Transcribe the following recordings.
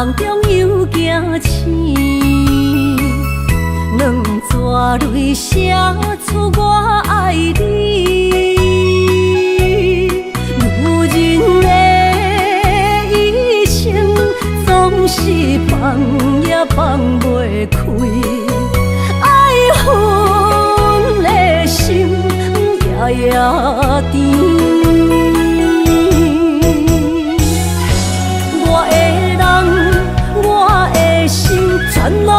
梦中又惊醒，两纸泪写出我爱你。女人的一生总是放也放袂开，爱恨的心夜夜甜。全拢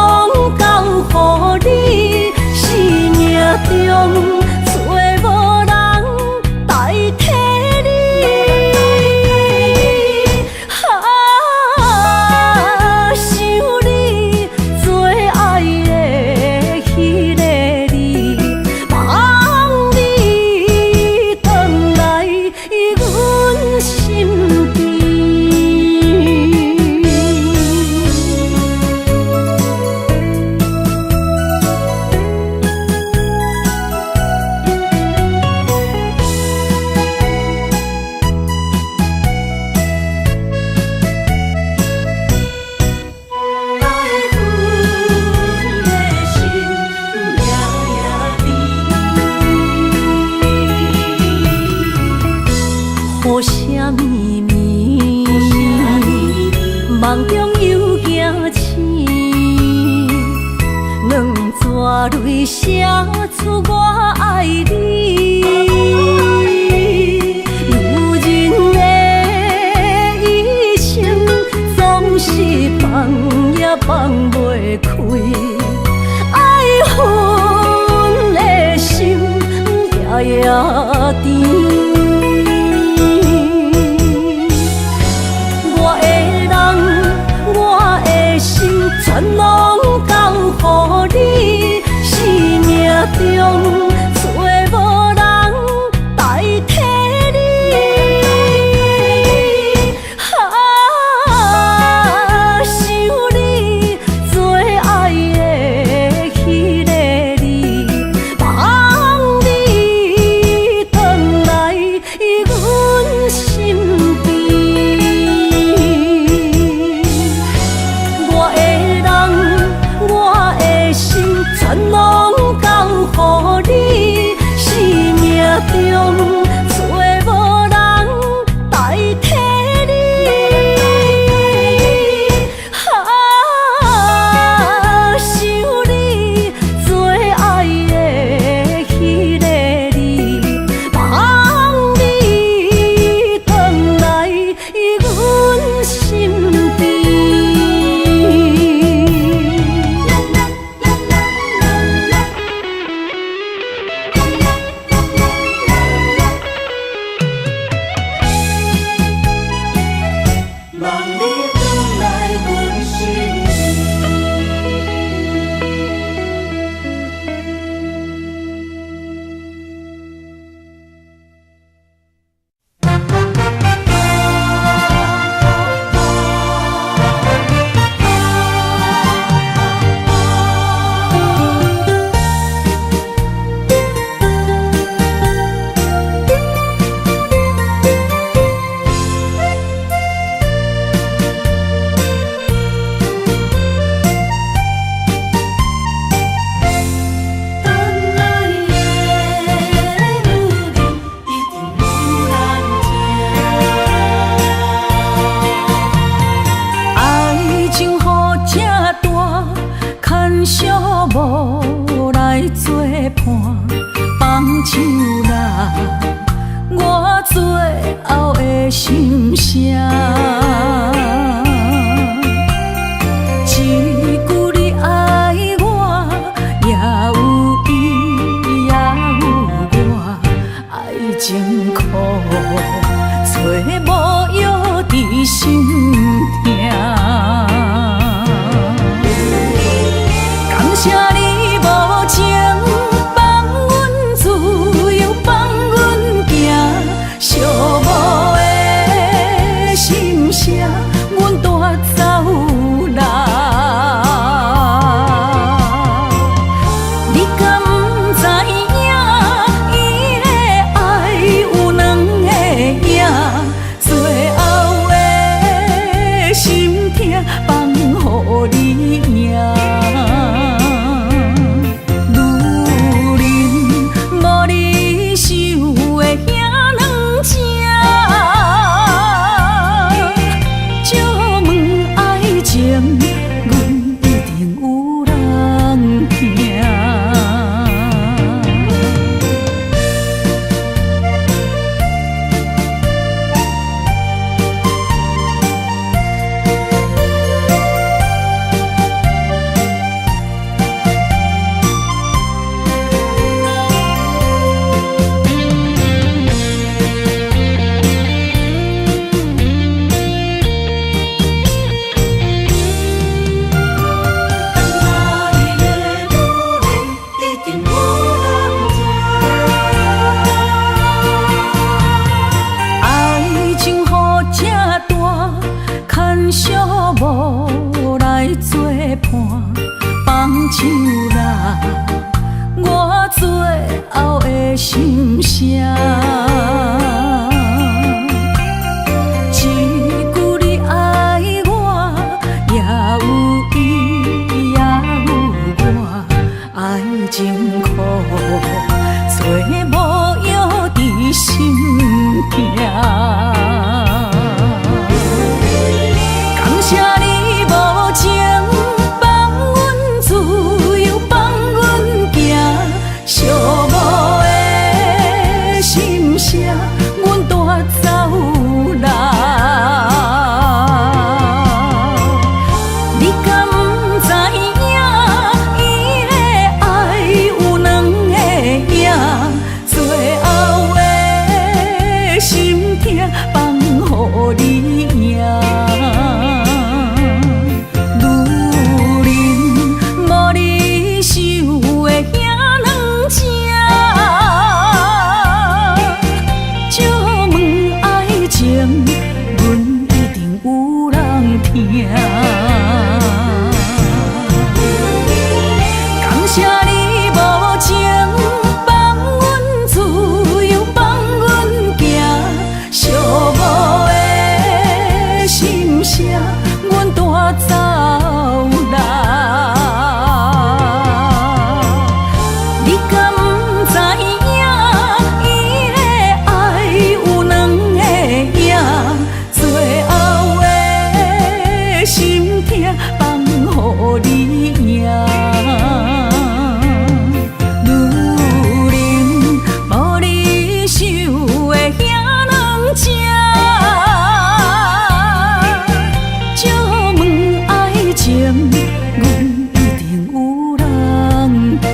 交予你，生命中找无人代替你。想你做爱的迄个你，望你回来阮身边。雨声绵绵，梦中又惊醒，两纸泪写出我爱你。女人的一生总是放也放袂开，爱恨的心夜夜甜。全拢交予你，生命中找无人代替你。想你做爱的迄个你，望你回来阮身边。全拢交予你，生命中找无人代替你。想你做爱的迄个你，望你回来阮身边。无来作伴，放手啦，我最后的心声。一句你爱我，也有伊，也有我，爱情苦，找无药伫心痛。谢你无情，放阮自由，放阮行，寂寞的心声，阮带走啦。你敢不知影，伊的爱有两个影，无药伫心痛。感谢你无情放阮自由，放阮行，寂寞的心声，阮带走啦。你敢不知影？伊的爱有两个影，最后的心痛放予你赢。女人无你受的遐两只，借问爱情，阮一定有人听。感谢你无情放阮自由，放阮行，寂寞的心声，阮带走啦。你敢不知影？伊的爱有两个影，最后的心痛放予你赢。女人无你受的遐两只，借问爱情，阮一定有人听。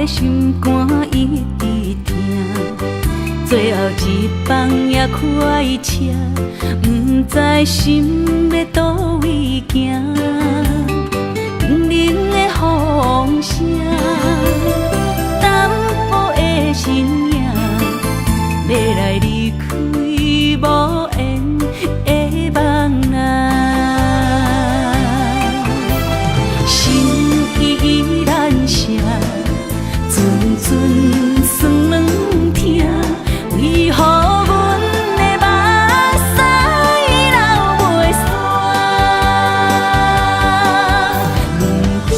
心肝一直疼，最后一放也开车，不知心要倒位行。冷冷的风声，淡薄的身影，要来离开无缘的梦啊，心依然声。阵阵酸软疼，为何阮的目屎流袂煞？问你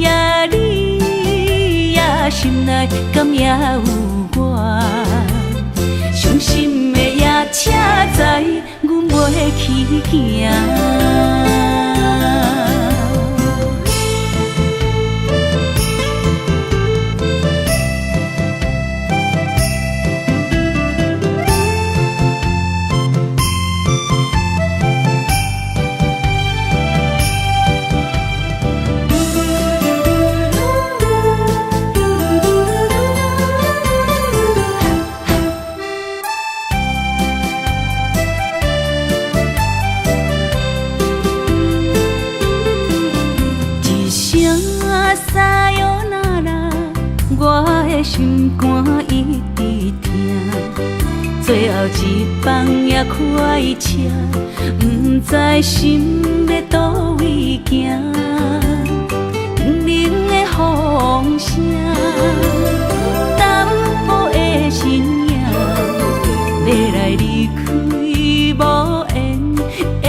呀，你呀，心内敢也有我？伤心的夜车载，阮袂去行。心肝一直疼，最后一放也开车，不知心要倒位行。冷冷的风声，淡薄的身影，要来离开无缘的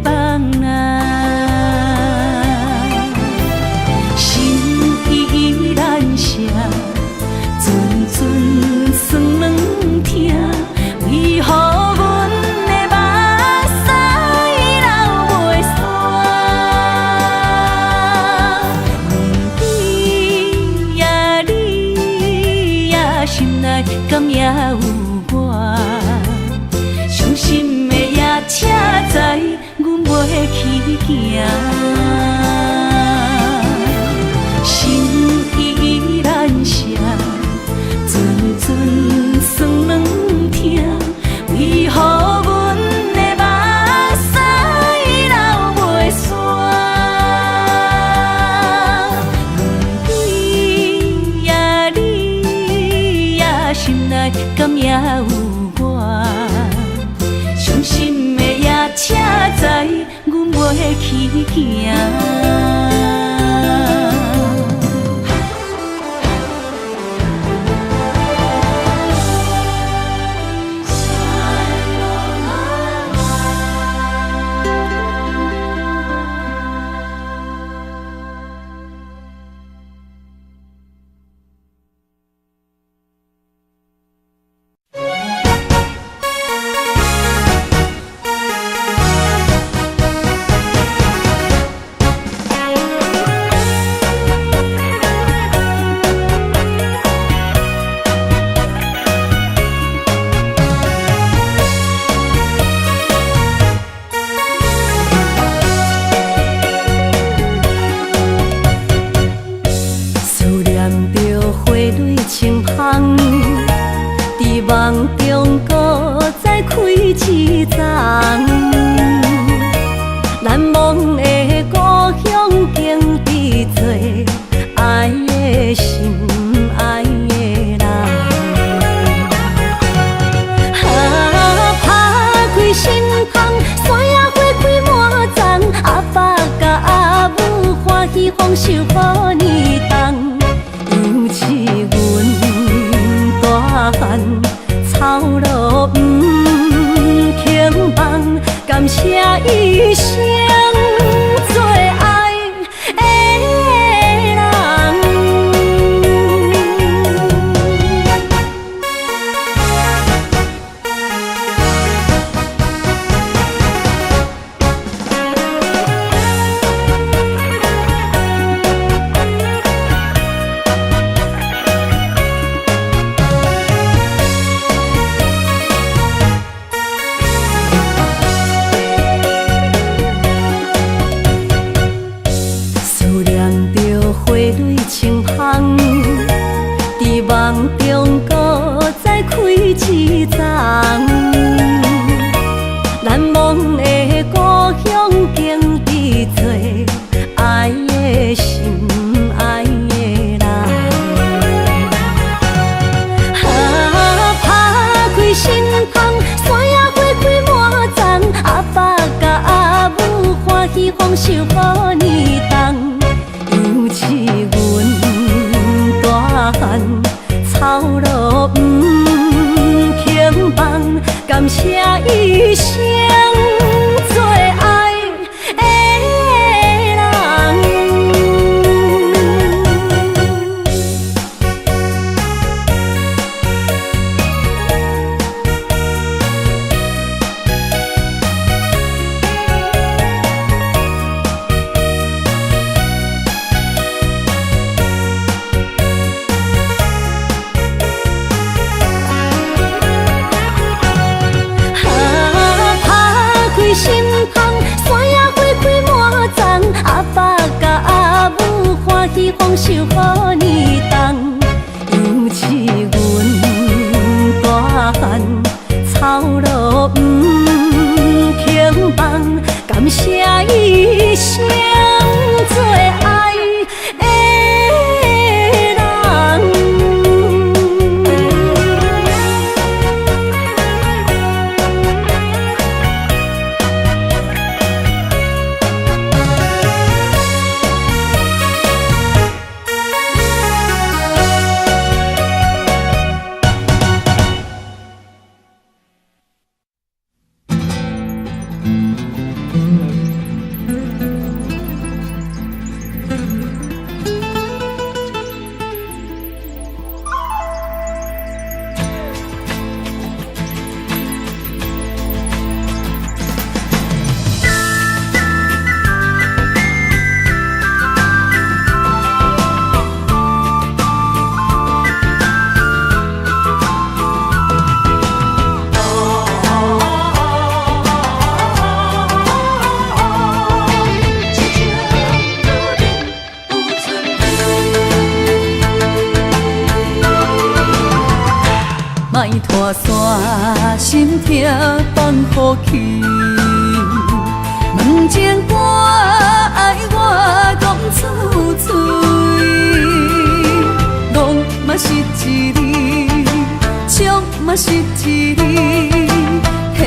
梦啊，心依然声。阵阵酸软疼，为何阮的目屎流袂煞？行，心依然舍，阵阵酸软疼，为何阮的目屎流袂煞？你呀你呀，心内敢也有我？伤心的也车载，阮袂去行。梦中搁再开一丛，难忘的故乡经历做爱的心，爱的人。打开心窗，山野花开满丛，阿爸甲阿母欢喜丰收好年冬，尤其阮大汉。草路不轻放，感谢一生做爱的人。伫梦中搁再开一丛，难忘的故乡经历做爱的心，爱的人。打开心窗，山野花开满丛，阿爸甲阿母欢喜丰收好年冬，尤其阮大汉。草路不轻放，感谢一生做爱的人。拖山心痛放予去，问情歌爱我讲出嘴，戆嘛是一字，唱嘛是一字，提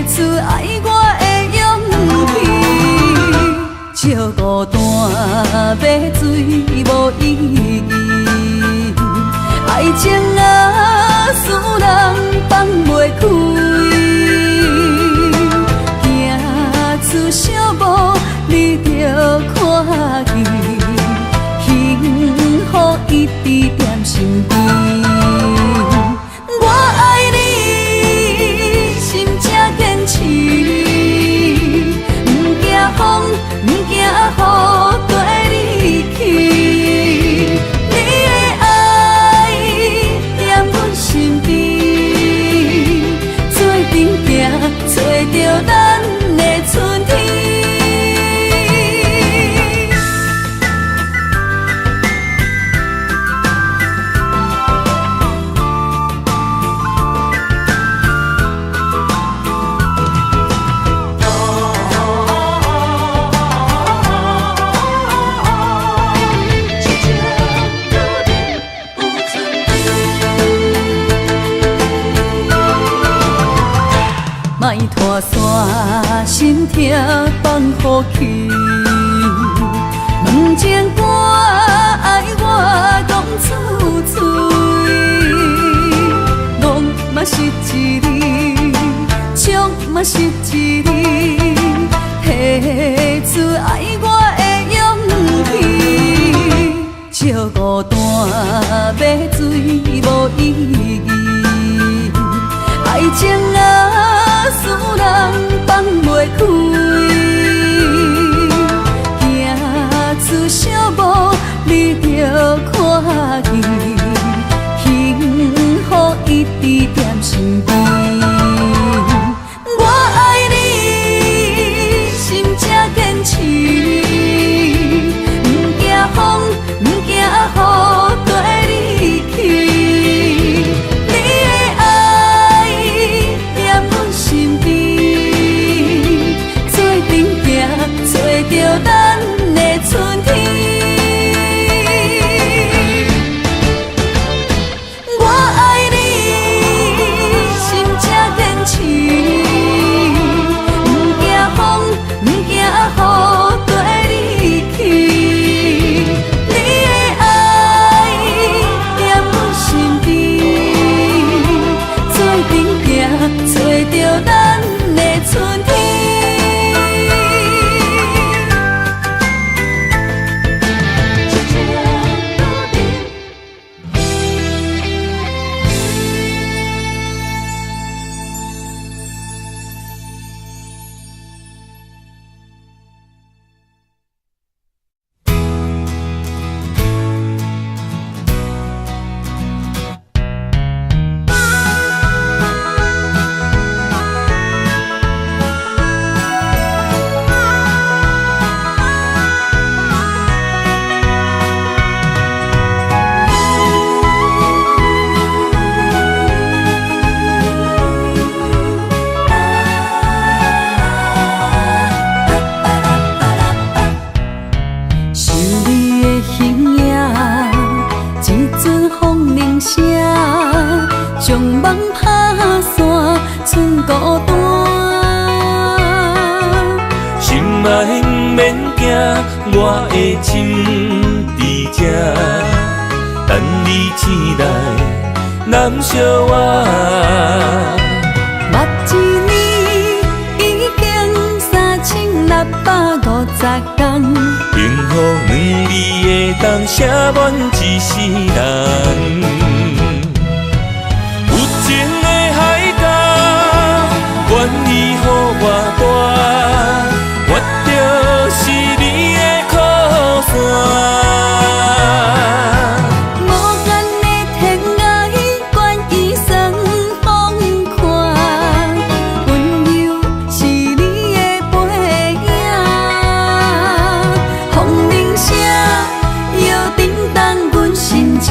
出爱我的勇气，笑孤单要水无意义，爱情啊使人放袂开，行出小步你着看见，幸福一直踮身边。我爱你，心正坚持，不惊风，不惊雨跟你去。你的爱踮阮身边，做阵行，找着咱的春天。莫拖山心痛放予去，问情歌爱我讲出嘴，戆嘛是一字，唱嘛是一字，提出爱我的勇气，笑孤单要水无意义，爱情啊使人放袂开，行出小步你着看见，幸福一直踮身边。我爱你，心正坚持，不惊风，不惊雨跟你去。你的爱踮阮身边，做阵行，找着咱的春天。我爱你，心正坚持，不惊风，不惊雨跟你去。你的爱踮阮身边，做阵行，找着咱的春天。将梦拍散，剩孤单。心爱不免惊，我的心伫这，等你醒来，难相我。目一年已经3650天，幸福两字的冬，写满一世人。有情的海角，愿意予我跋，我就是你的靠山。无间的天涯，愿意送风看，温柔是你的背影。风铃声摇震动阮心情。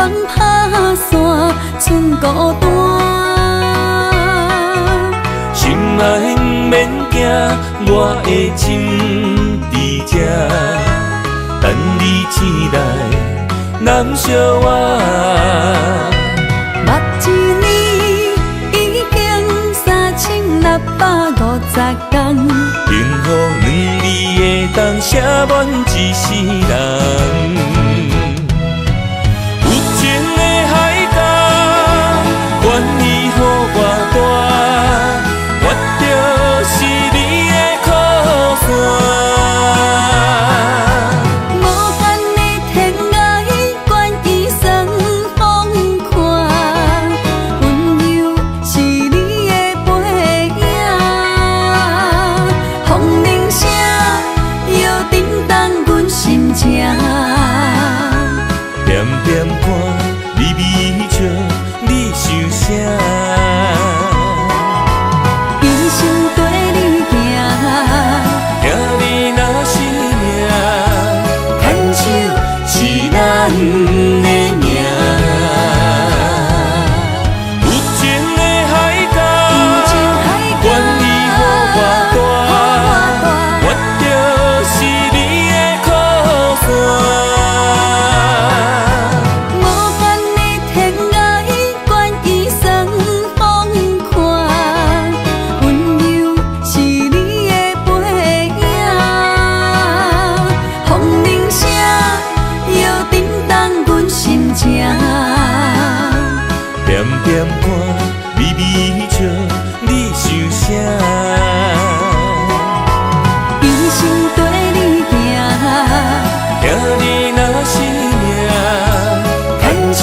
光打散，剩孤单。心爱免惊，我的心伫这，等你醒来，难相偎。目一年已经3650天，幸福两字会当写满一世人。有情的海角，愿意予我大，我就是你的靠山。无限的天涯，愿意送风看，温柔是你的背影。风铃声摇叮当阮心情，点点看你微笑，你想啥？一生跟你行，听你若是命，牵手是咱的命。有情的海角，愿意予我大，我就是你的靠山。无限的天涯，愿意送风看，温柔是你的背影。风铃声摇叮当阮心情，点点看微微笑，你想啥？一生跟你行，听你若是命，牵手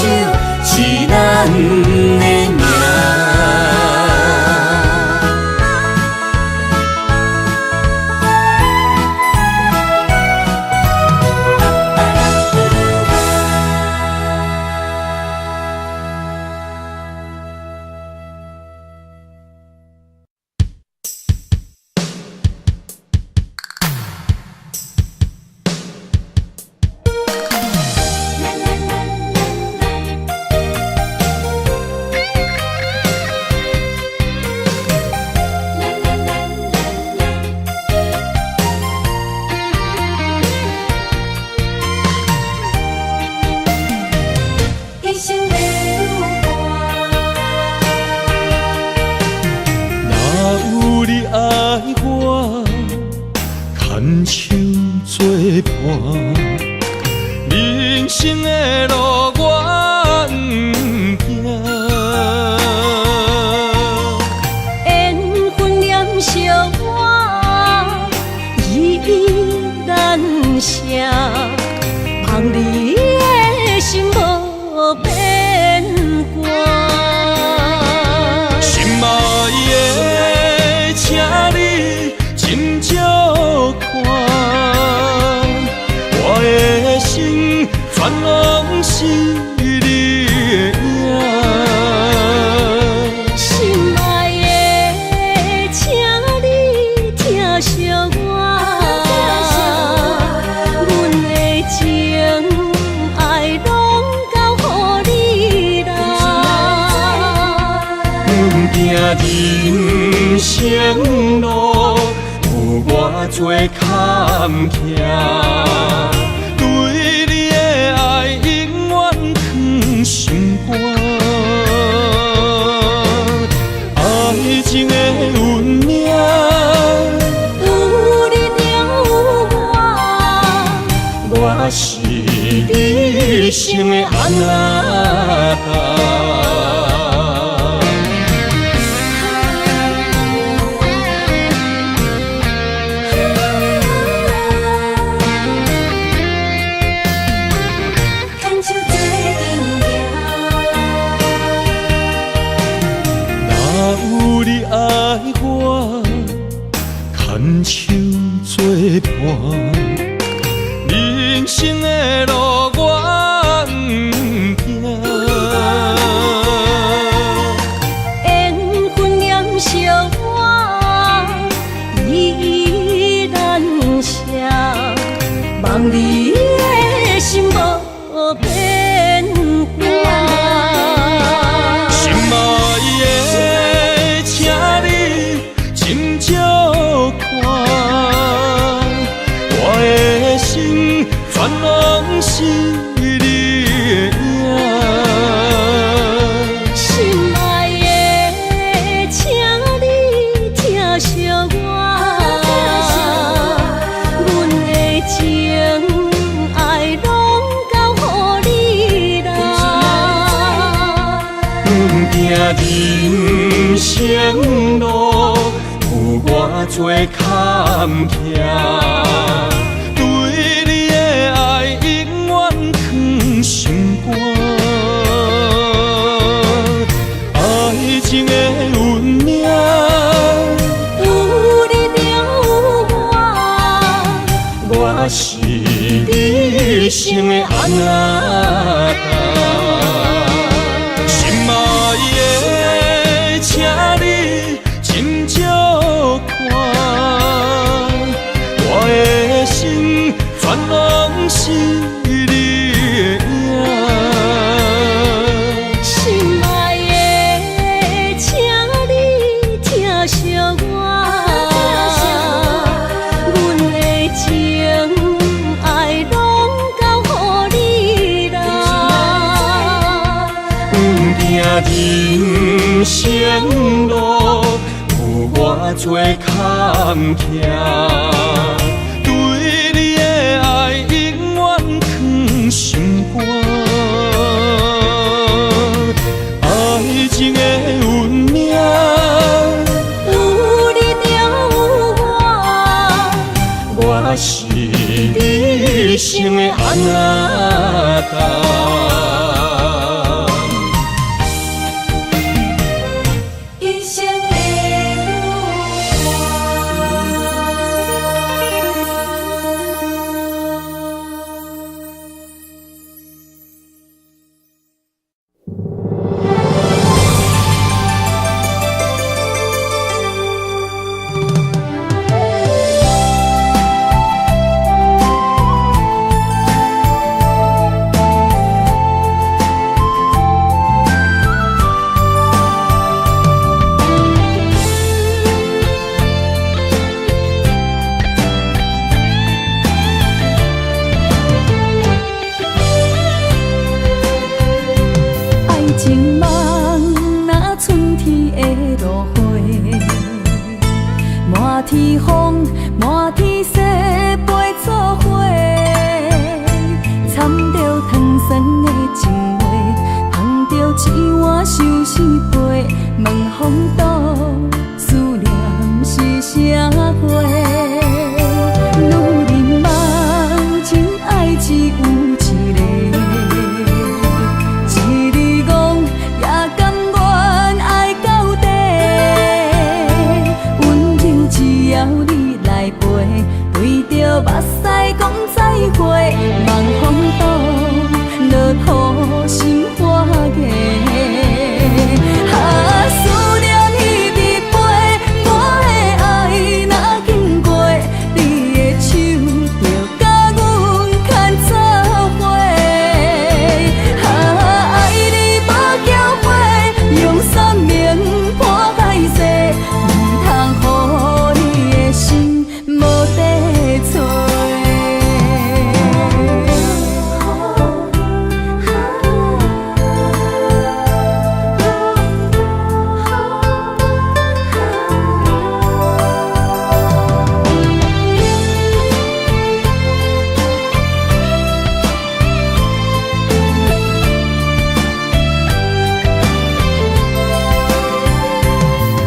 是咱的命。一生的有若有你爱我，牵手作伴，人生的路我不惊。缘分念相我，依依难舍，望你的心无变卦。心爱的，请你斟酌看，我的心全拢是你的影。心爱的，请你疼惜我，阮的情爱拢交予你啦。行人生路有偌多坎坷，对你的爱永远藏心肝。爱情的运命，有你了有我，我是你生的安那。牵手做阵若有你爱我，牵手作伴，人生的路我不惊。缘分念相我，依依难舍，望你的心无变卦。生路有偌多坎坷，对你的爱永远藏心肝。爱情的运命，有你就有我，我是你生的阿仔。心爱的，请你斟酌看，我的心全拢是你的影。心爱的，请你疼惜我，阮的情爱拢交乎你啦。人生路有偌多坎坷，对你的爱永远藏心肝。爱情的运命，有你就有我，我是你生的阿仔。一生的爱情梦，若春天的落花，满天风，满天雪，陪做伙，掺着糖酸的情话，捧着一碗相思杯，问风度思念是啥货？女人梦，真爱只有一个。对着目屎讲再会，望风度落雨心花芽。思念彼日飞，我的爱若经过，你的手就甲阮牵做伙。爱你无后悔，用生命破海誓，唔通予你的心无地找。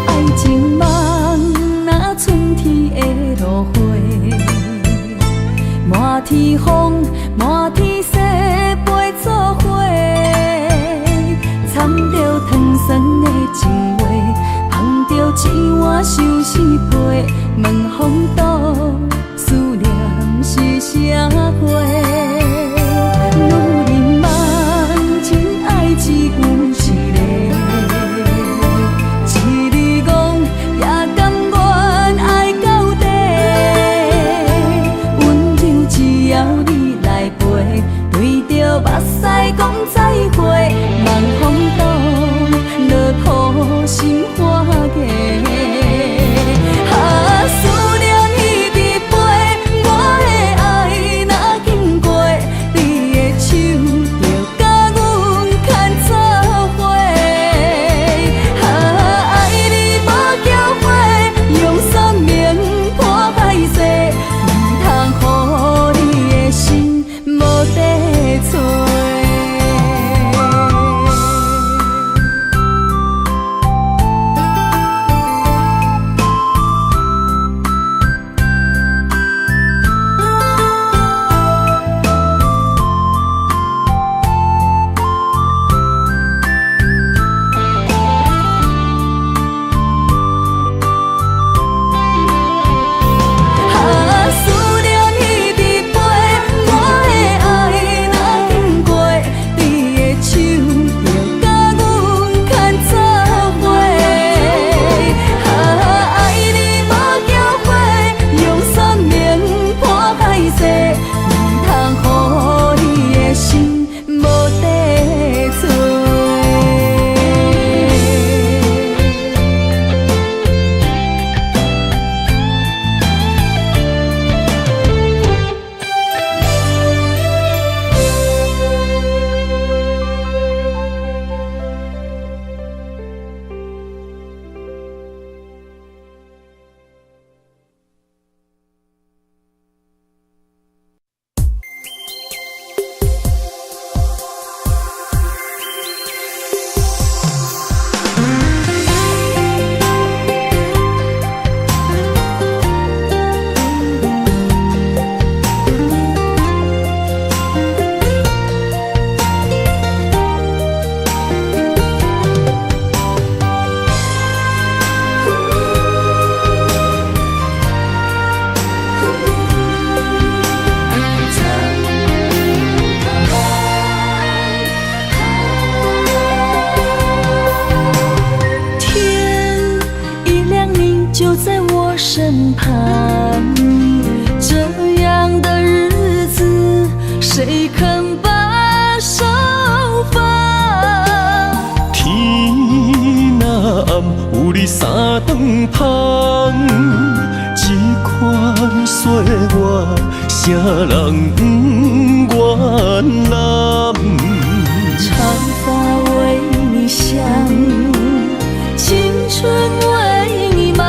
爱情梦，若春天的落花，满天风，满天雪，陪做伙，掺着糖酸的情话，捧着一碗相思杯，问风度思念是啥货？女人梦，真爱只有一个。对着目屎讲再会，望风度落雨心花芽。身旁。这样的日子，谁肯把手放？天若暗，有你三顿芳，这款岁月，啥人不愿揽？长发为你香，青春为你忙。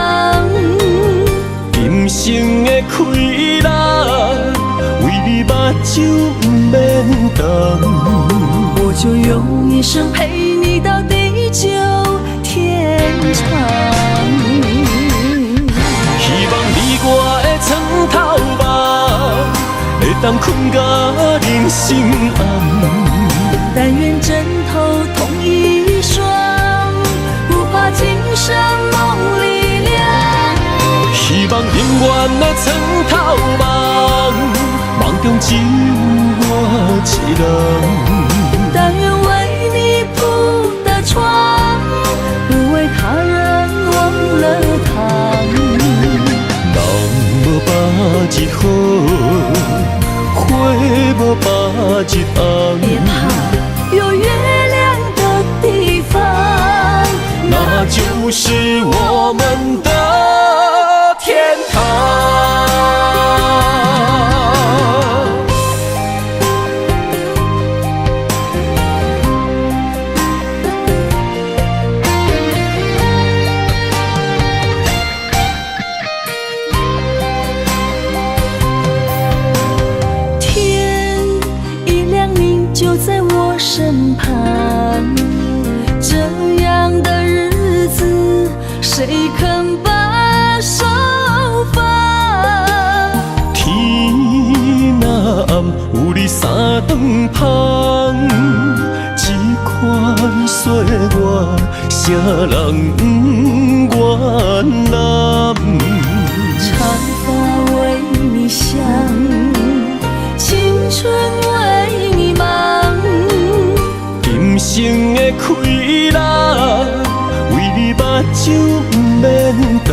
今生的快乐，为你目睭不免重。我就用一生陪你到地久天长。希望你我的床头梦，会当困甲人心暗。但愿枕头同一双，不怕今生梦里凉。希望永远的床头梦，梦中只有我一人。但愿为你铺的床，不为他人忘了躺。人无百日好，花无百日红。别怕，有月亮的地方，那就是我们的天堂。天一亮，你就在我身旁。这样的日子，谁肯把手放？天若暗，有你三顿芳，这款岁月，啥人不愿揽？长发为你香，青春为你忙。今生的快乐，为你目睭不免重。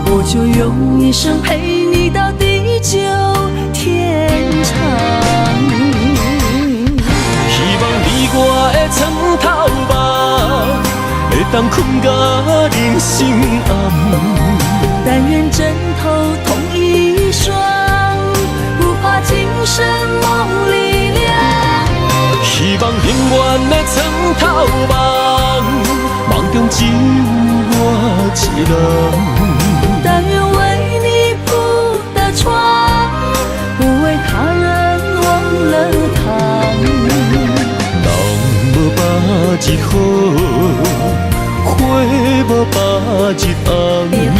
我就用一生陪你到地久天长。希望你我的床头梦，会当困甲人心暗。但愿枕头同一双，不怕今生梦里凉。希望永远的床头梦，梦中只有我一人。但愿为你铺的床，不为他人忘了躺。人无百日好，花无百日红。别怕，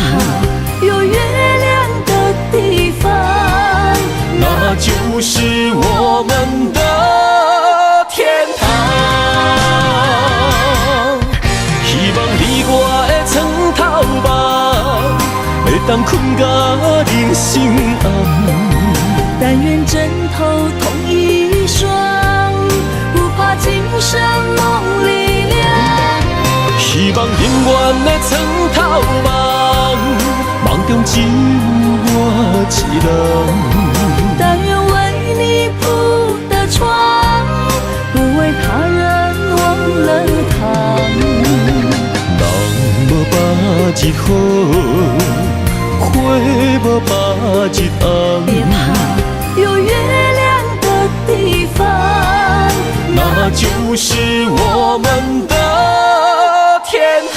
有月亮的地方，那就是我们的天堂。希望你我的床头梦，会当困甲人心暗。但愿枕头同一双，不怕今生梦里凉。希望永远的床头梦，梦中只有我一人。但愿为你铺的床，不为他人忘了躺。人无百日好，花无百日红。别怕，有月亮的地方，那就是我们的天堂。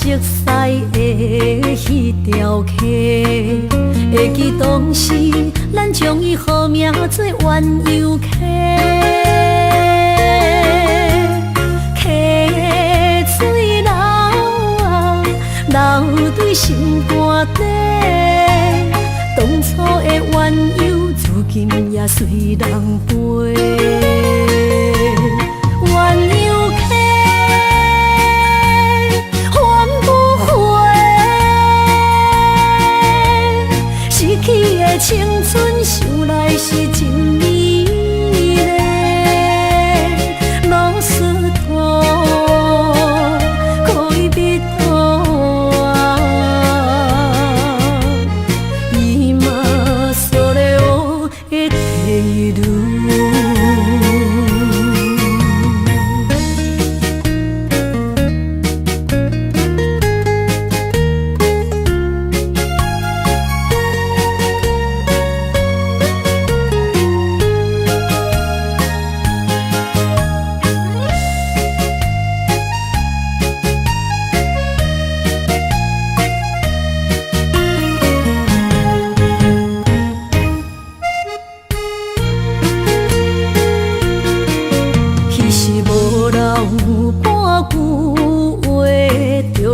熟悉的迄条溪，会记当时咱将伊号名做鸳鸯溪。溪水流啊，流对心肝底。当初的鸳鸯，如今也随人飞。鸳鸯溪。青春想来是真美丽，老师徒可以比途啊，伊嘛所了的体路。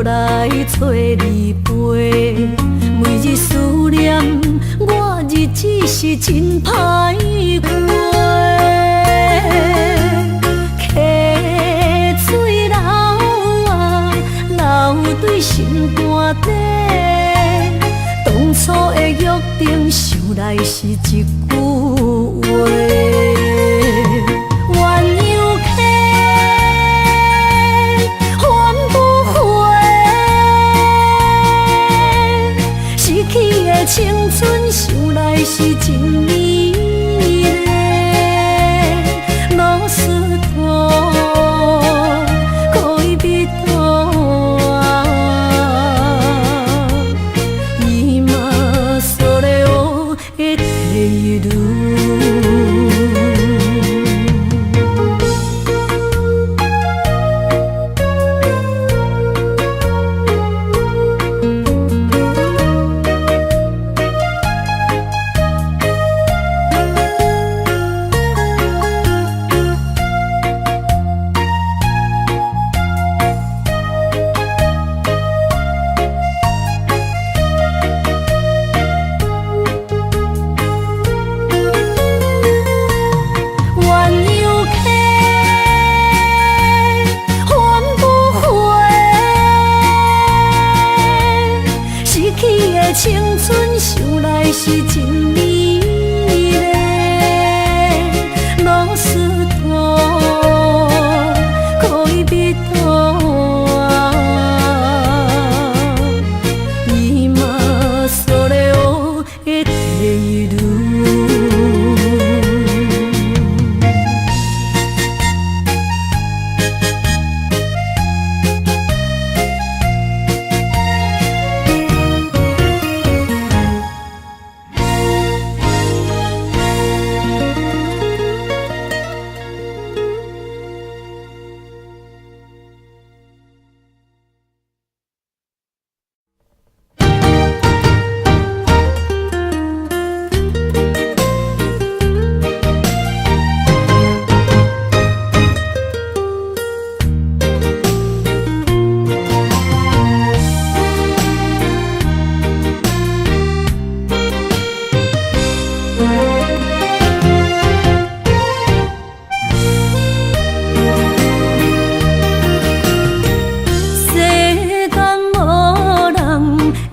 来找你陪，每日思念我，日子是真歹过。溪水流啊，流对心肝底。当初的约定，想来是一句话。青春想来是真美丽，老师徒可以比途啊，伊嘛所了的体路。青春想来是真美丽，老师徒可以比途啊，伊嘛所了的体路。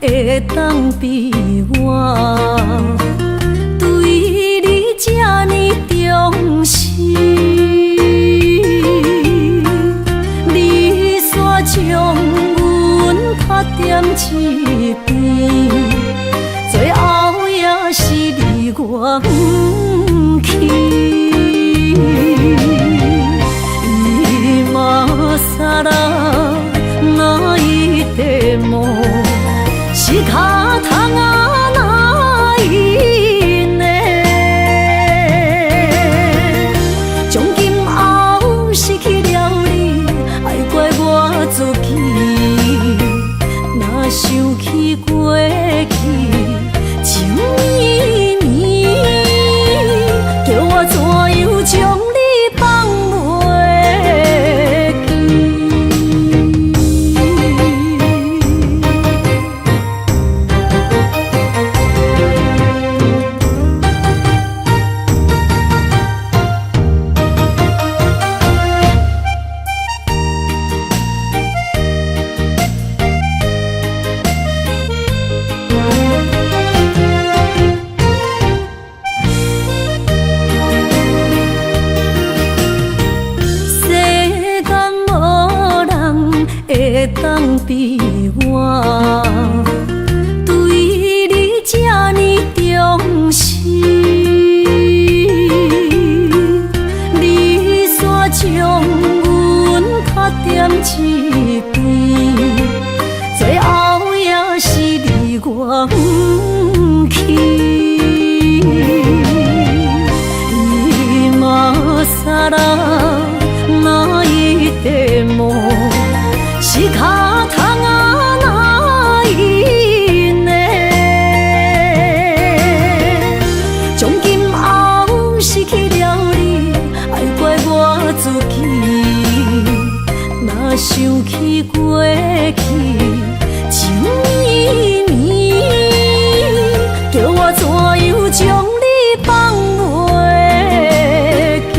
会当比我对你这呢重视，你煞将阮拍点一边，最后也是你我不去，伊嘛撒啦那一点梦。是卡通啊，哪一年？从今后失去了你，爱怪我自己。比我对你这呢重视，你煞将阮较点一边，最后也是你我不去。伊嘛傻啦，哪一地梦是脚痛啊哪一呢？从今后失去了你，爱怪我自己。若想起过去情绵绵，叫我怎样将你放袂记？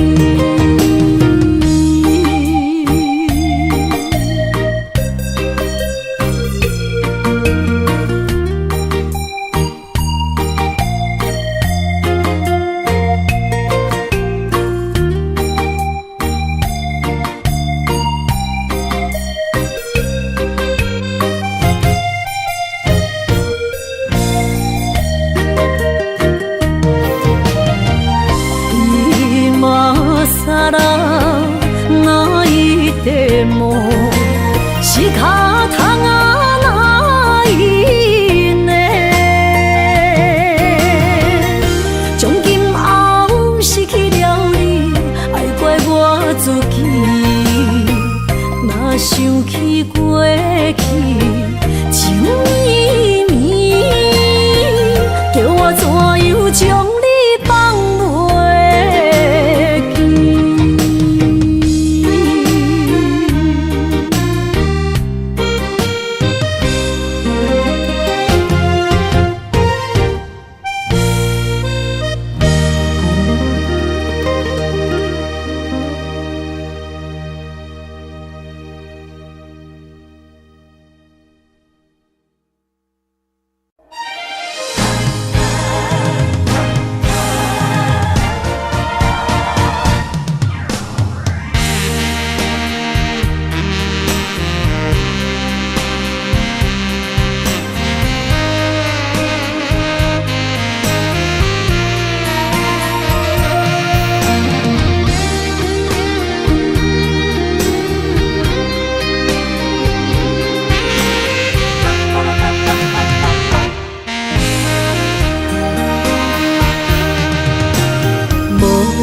傻啦，哪一地梦是脚痛啊哪一呢？从今后失去了你，爱怪我自己。若想起过去情绵绵，叫我怎样将你放袂记？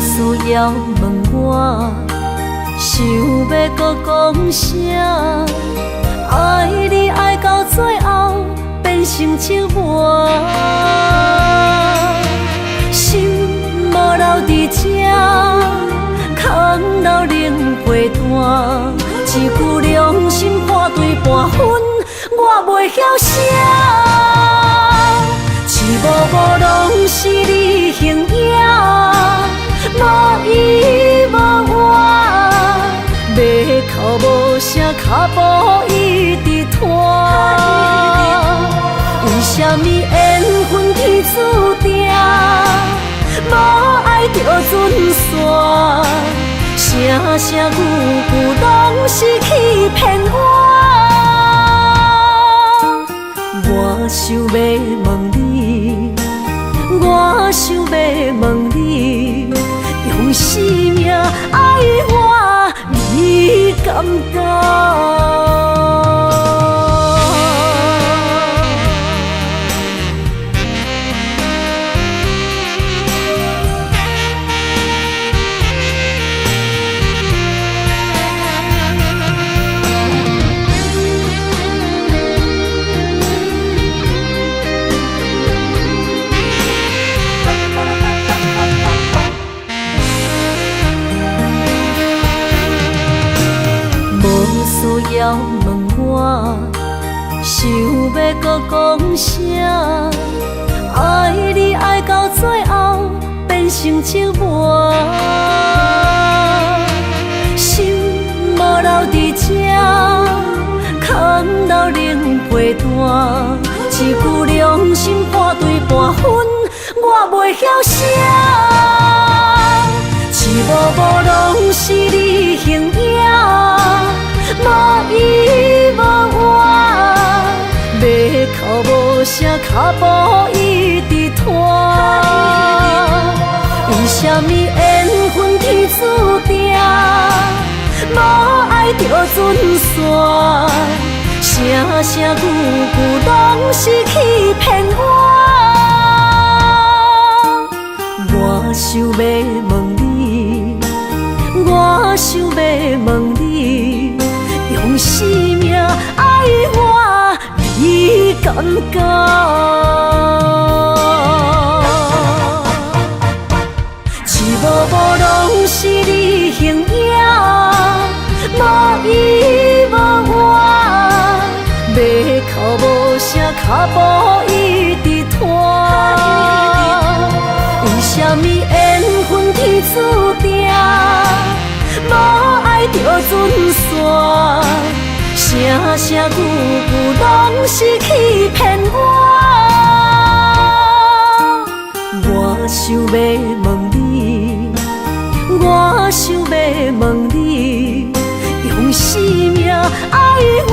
需要问我，想要搁讲啥？爱你爱到最后变成寂寞，心无留伫这，空留冷陪伴。一句良心破对半分，我袂晓写。一幕幕拢是你形影。无依无我，要哭无声，脚步一直拖。为什么缘分天注定，无爱就准线？声声句句拢是欺骗我。我想要问你，我想要问你。用生命爱我，你敢讲？需要问我，想要搁讲啥？爱你爱到最后变成寂寞，心无留伫这，空留冷陪伴。一句良心破对半分，我袂晓写。一幕幕拢是你形影。无依无我。脚步一直拖。为什么缘分天注定，无爱就准线？声声句句拢是欺骗我。我想要问你，我想要问你，用生命爱我，你敢敢？一幕幕拢是你形影，无依无我，要哭无声，脚步一直拖。为什么缘分天注定，无爱就准线？声声句句拢是欺骗我。我想要问你，我想要问你，用生命爱我，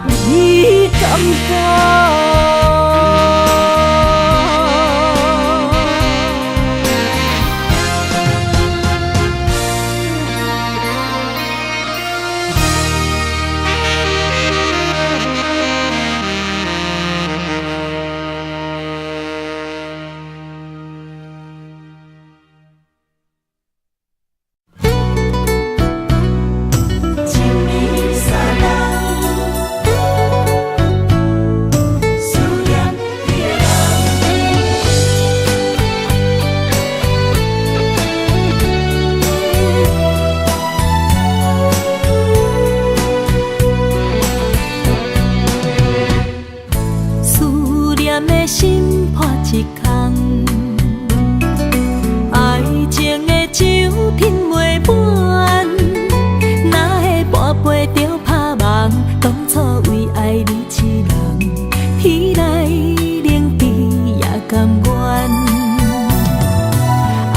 你敢敢？心破一空，爱情的酒品袂满，哪会跋杯着拍梦？当初为爱你一人，天来冷滴也甘愿。红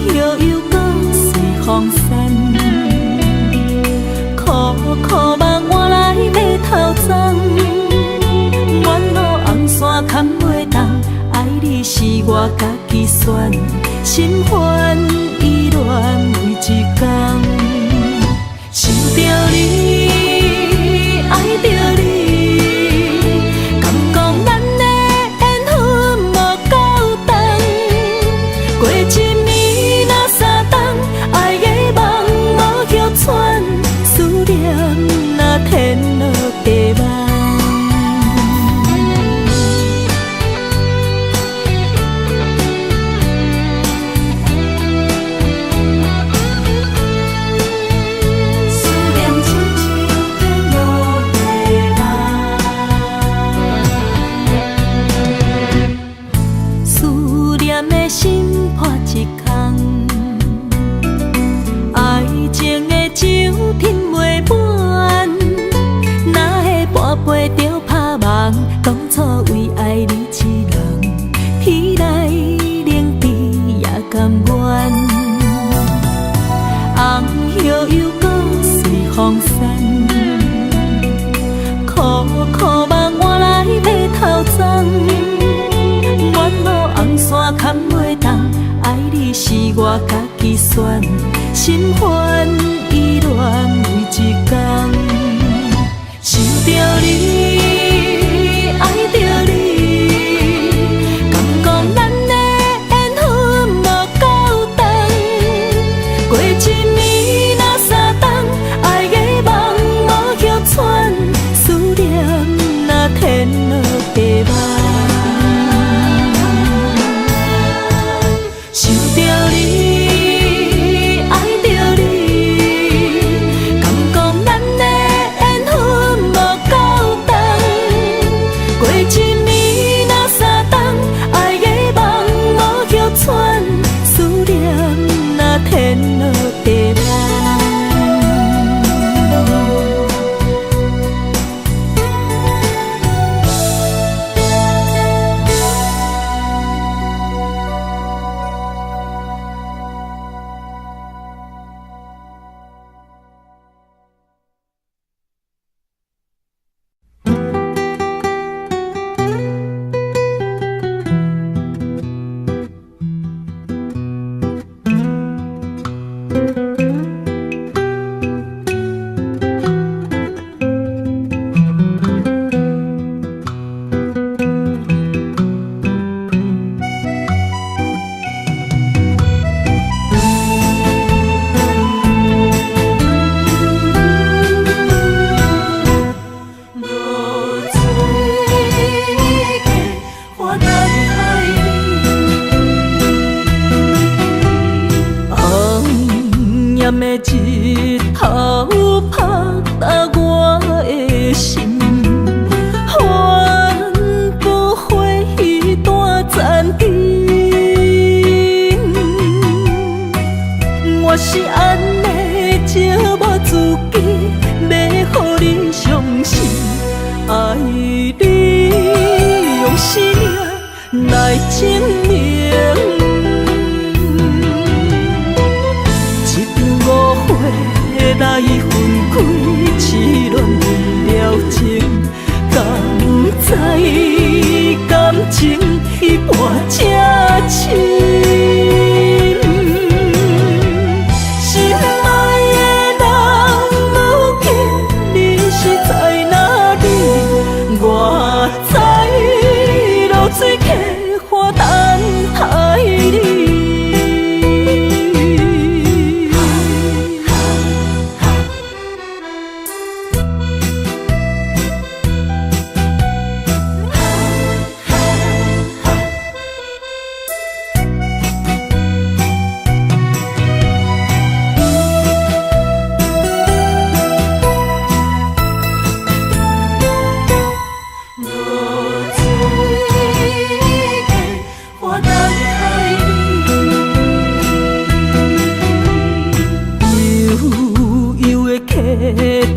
叶又搁随风散，苦苦梦换来马头鬃。山牵袂动，爱你是我家己选，心烦意乱为一天。想着你，爱着你，敢讲咱的缘分无够长？过一暝若三冬，爱的梦无叫喘，思念若天落地网。心破一空，爱情的酒品袂满，哪会跋杯着拍梦？当初为爱你一人，天来冷滴也甘愿。红叶又搁随风散，苦苦梦换来马头鬃。红山牵袂动，爱你是我家己选，心烦意乱为一天。想着你，爱着你，敢讲咱的缘分无够长？过一暝若三冬，爱的梦无叫喘，思念若天落地网。想着你，爱着你，敢讲咱的缘分无够长？过一暝若三冬，爱的梦无叫喘，思念若天落地网。炎的日头晒干我的心，换不回彼段残灯。我是安尼寂寞自己，要予你相信，爱你用生命来证明。来分开，痴恋为了情，敢知感情一半才深。心爱的人，如今你是在哪里？我知露水客花等待你。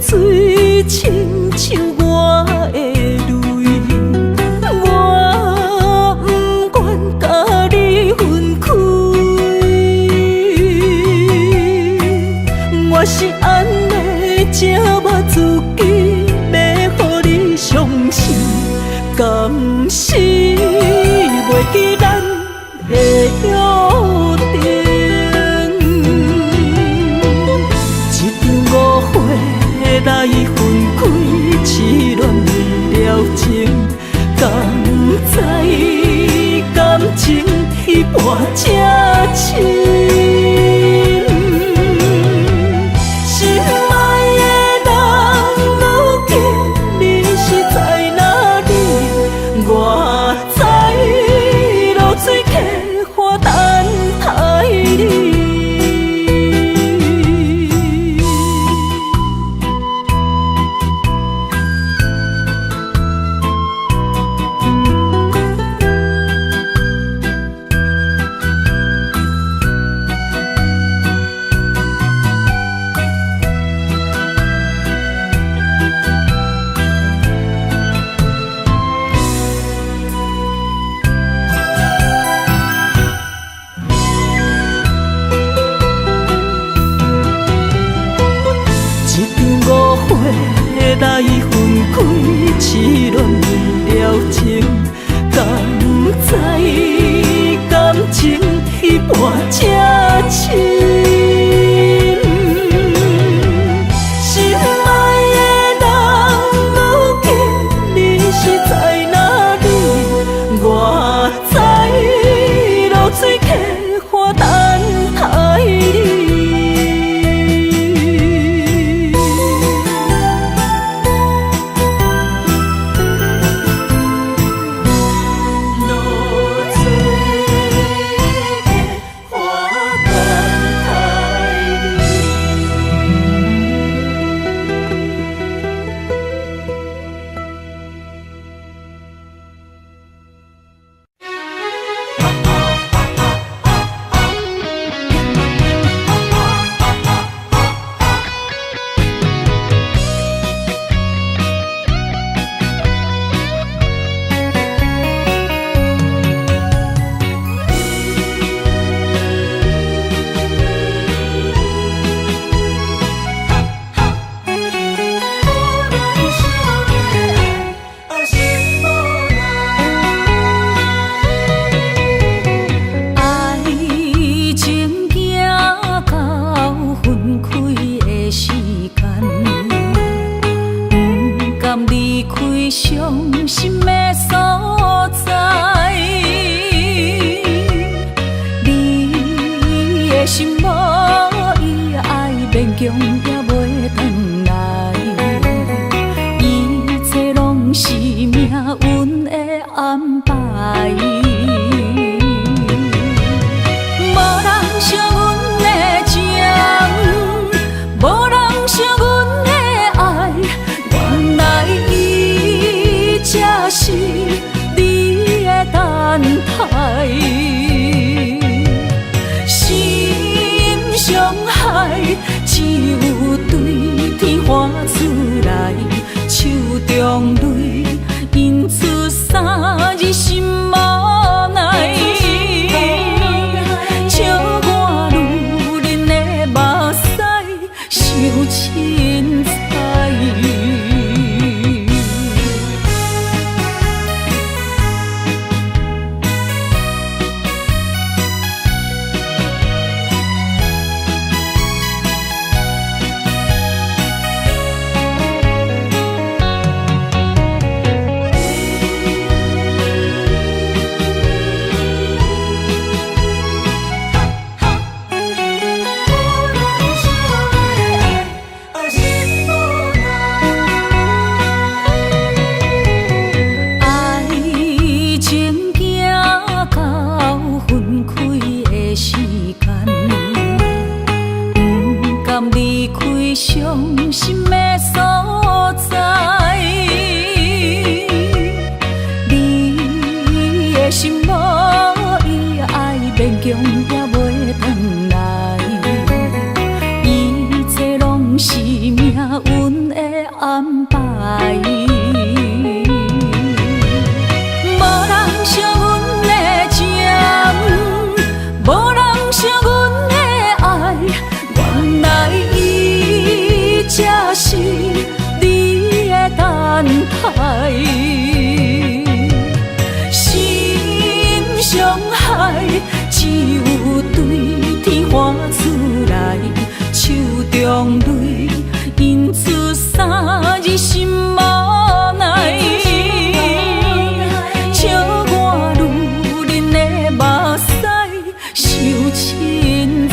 水亲像我的泪，我不愿甲你分开。我是安尼寂寞自己，要予你相信，敢是袂记咱的约定。来分开，痴恋为了情，敢知感情一半才深。心爱的人，如今你是在哪里？我知露水客花等待你。来分开，痴恋为了情，敢知感情一半才深。心爱的人，如今你是在哪里？我知露水客花等待你。伤心的所在，你的心无伊爱勉强也袂转来，一切拢是命运的安排，无人惜阮的情。伤害，只有对天花出来，手中泪印出三字心无奈。笑我女人的目屎受凊彩。伤心的所在，你的心无伊爱勉强也袂转来，一切拢是命运的安排。无人伤阮的情，无人伤阮的爱，原来才是你的等待，心伤害只有对天花出来，手中泪印出三字心无奈。笑我女人的目屎受凊彩。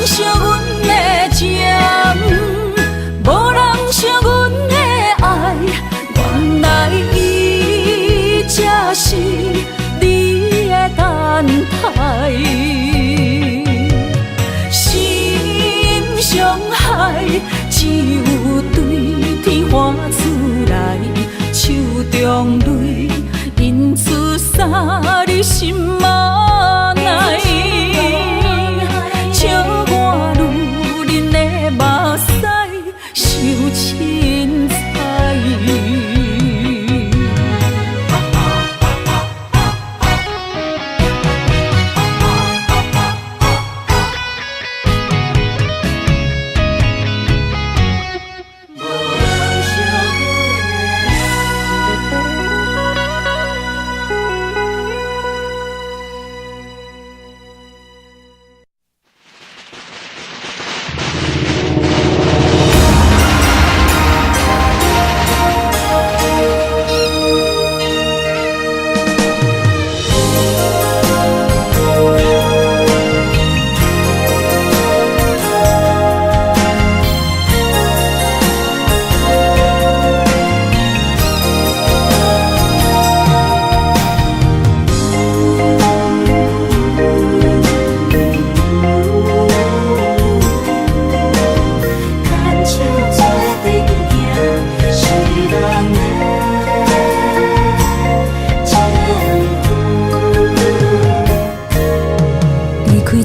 伤阮的情，无人伤阮的爱，原来伊才是你的等待。心伤害只有对天花出来，手中泪印出三字心无奈。笑我女人的目屎受凊彩。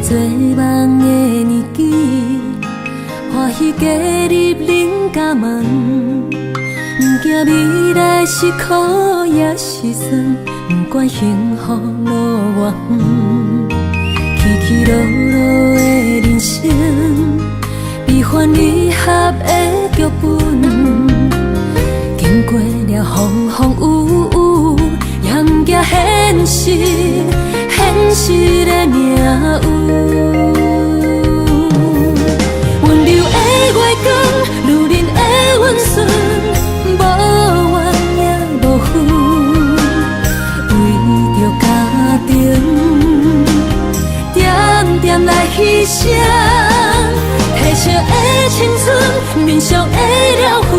做梦的年纪，欢喜加入恁家门，不惊未来是苦也是酸，不管幸福路偌远，起起落落的人生，悲欢离合的剧本，经过了风风雨雨，也不惊现实。现实的命运，温柔的月光，女人的温顺，无怨也无悔，为着家庭。声，褪色的青春，面上的了痕，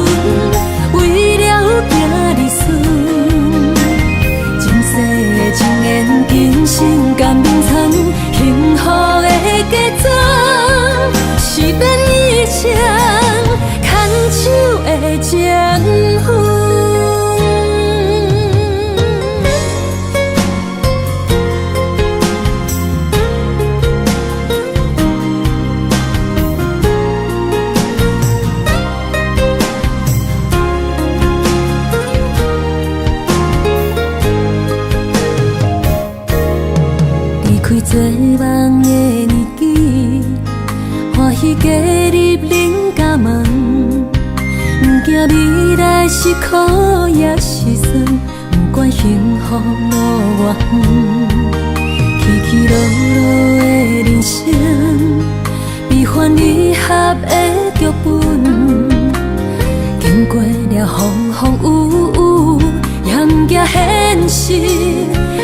为了行日顺。前世情缘，今生甘眠藏，幸福的假装，是免一声，牵手的情分。做梦的年纪，欢喜加入恁家门，不惊未来是苦也是酸，不管幸福路偌远，起起落落的人生，悲欢离合的剧本，经过了风风雨雨，也不惊现实，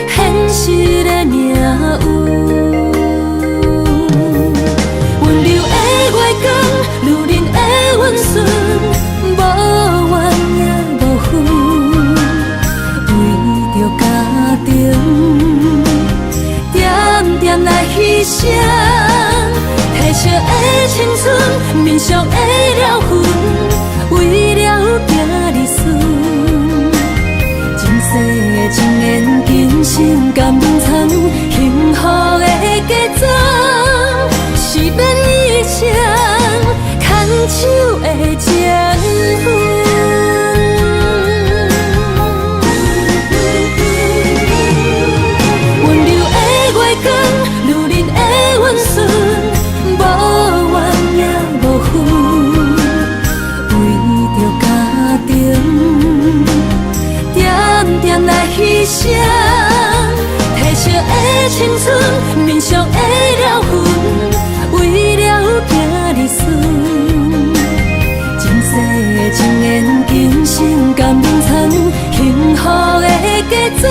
现实的命运。温柔的月光，女人的温顺，无怨也无恨，为着家庭，点点来牺牲。褪色的青春，面上的了痕，为了行日顺。前世的情缘，今生甘眠藏，幸福的假装，是免一声，牵手的情分。温柔的月光，女人的温顺，无怨也无恨，为着家庭，点点来牺牲。褪色的青春，面上的了痕，为了行日顺。前世的情缘，今生甘眠藏，幸福的假装。